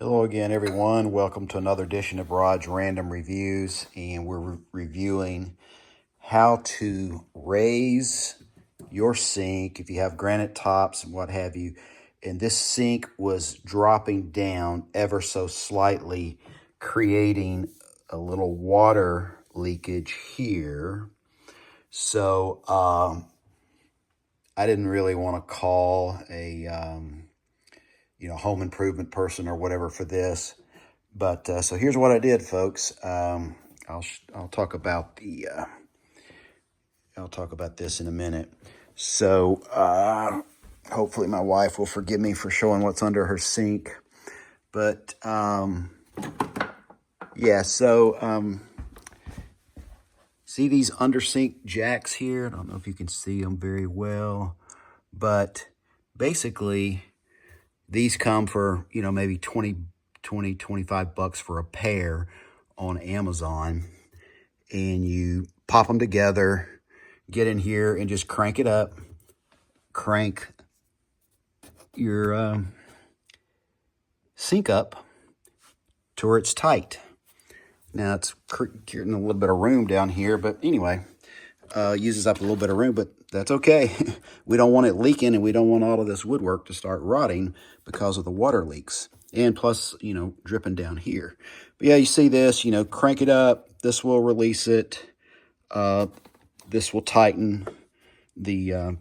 Hello again, everyone. Welcome to another edition of Rod's Random Reviews, and we're reviewing how to raise your sink if you have granite tops and what have you. And this sink was dropping down ever so slightly, creating a little water leakage here. So I didn't really want to call a home improvement person or whatever for this. But so here's what I did, folks. I'll talk about this in a minute. So hopefully my wife will forgive me for showing what's under her sink. But yeah, so see these under sink jacks here? I don't know if you can see them very well, but basically these come for maybe 25 bucks for a pair on Amazon, and you pop them together, get in here and just crank it up, crank your sink up to where it's tight. Now it's getting a little bit of room down here, but anyway, uses up a little bit of room, but that's okay. We don't want it leaking, and we don't want all of this woodwork to start rotting because of the water leaks. And plus, dripping down here. But yeah, you see this, crank it up. This will release it. This will tighten the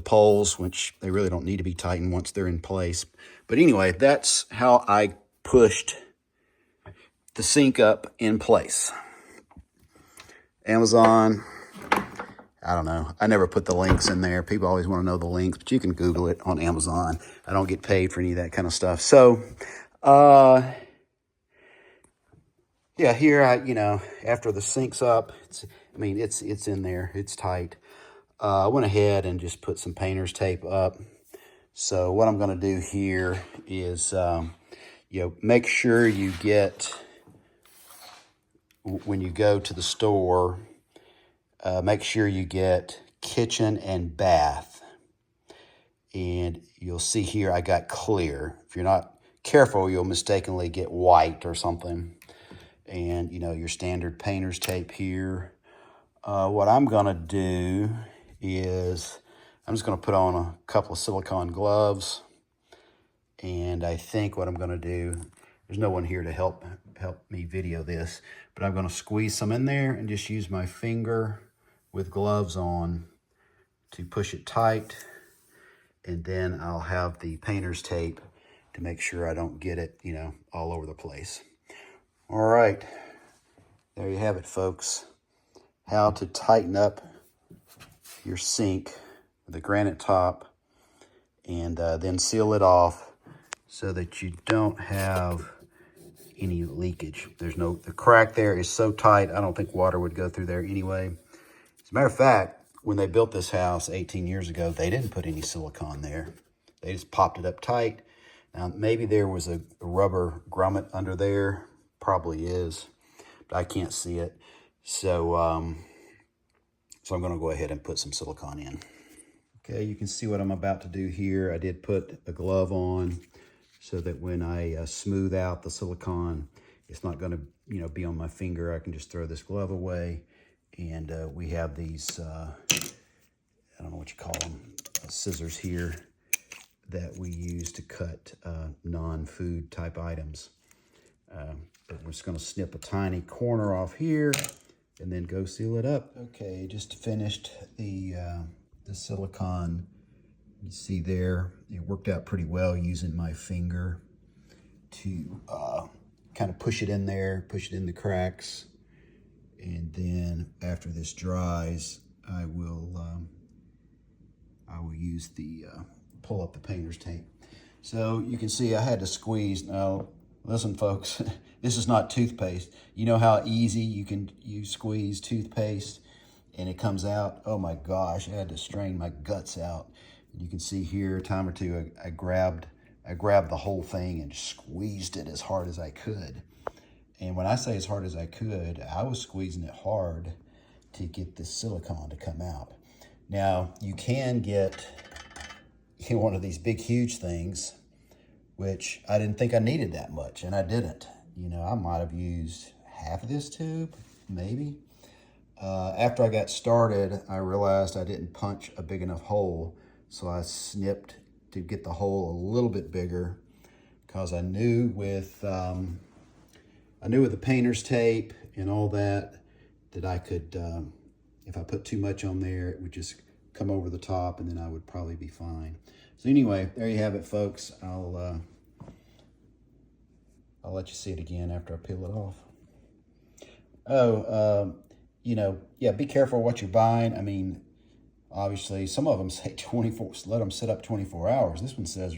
poles, which they really don't need to be tightened once they're in place. But anyway, that's how I pushed the sink up in place. Amazon, I don't know. I never put the links in there. People always want to know the links, but you can Google it on Amazon. I don't get paid for any of that kind of stuff. So, yeah, here after the sink's up, it's in there. It's tight. I went ahead and just put some painter's tape up. So what I'm going to do here is, make sure you get, when you go to the store, make sure you get kitchen and bath. And you'll see here I got clear. If you're not careful, you'll mistakenly get white or something. And, your standard painter's tape here. What I'm going to do is I'm just going to put on a couple of silicone gloves. And I think what I'm going to do, there's no one here to help me video this, but I'm going to squeeze some in there and just use my finger with gloves on to push it tight. And then I'll have the painter's tape to make sure I don't get it, all over the place. All right, there you have it, folks. How to tighten up your sink with a granite top and then seal it off so that you don't have any leakage. The crack there is so tight, I don't think water would go through there anyway. As a matter of fact, when they built this house 18 years ago, they didn't put any silicone there. They just popped it up tight. Now, maybe there was a rubber grommet under there. Probably is, but I can't see it. So, I'm going to go ahead and put some silicone in. Okay, you can see what I'm about to do here. I did put a glove on so that when I smooth out the silicone, it's not going to, be on my finger. I can just throw this glove away. And we have these, I don't know what you call them, scissors here that we use to cut non-food type items. But we're just going to snip a tiny corner off here and then go seal it up. Okay, just finished the silicone. You see there, it worked out pretty well using my finger to kind of push it in there, push it in the cracks. And then after this dries, I will use the pull up the painter's tape. So you can see I had to squeeze. Now, listen, folks, this is not toothpaste. You know how easy you squeeze toothpaste and it comes out? Oh my gosh, I had to strain my guts out. And you can see here, a time or two, I grabbed the whole thing and squeezed it as hard as I could. And when I say as hard as I could, I was squeezing it hard to get the silicone to come out. Now, you can get one of these big, huge things which I didn't think I needed that much, and I didn't. You know, I might have used half of this tube, maybe. After I got started, I realized I didn't punch a big enough hole, so I snipped to get the hole a little bit bigger, because I knew with the painter's tape and all that I could, if I put too much on there, it would just come over the top, and then I would probably be fine. So anyway, there you have it, folks. I'll let you see it again after I peel it off. You know, yeah, be careful what you're buying. I mean, obviously, some of them say 24, let them sit up 24 hours. This one says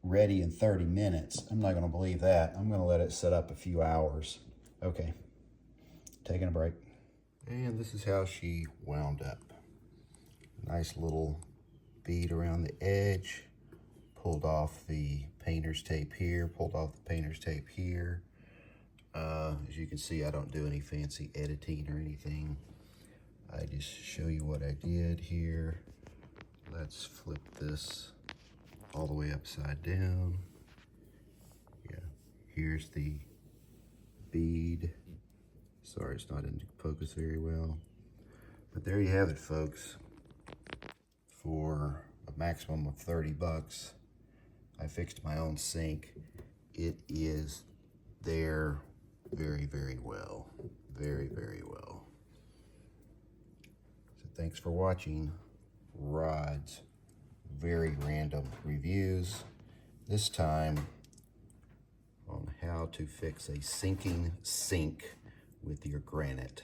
ready in 30 minutes. I'm not going to believe that. I'm going to let it sit up a few hours. Okay, taking a break. And this is how she wound up. Nice little bead around the edge. Pulled off the painter's tape here, pulled off the painter's tape here. As you can see, I don't do any fancy editing or anything. I just show you what I did here. Let's flip this all the way upside down. Yeah, here's the bead. Sorry, it's not in focus very well. But there you have it, folks. For a maximum of 30 bucks, I fixed my own sink. It is there very, very well. Very, very well. So thanks for watching Rod's very random reviews. This time on how to fix a sinking sink with your Granite.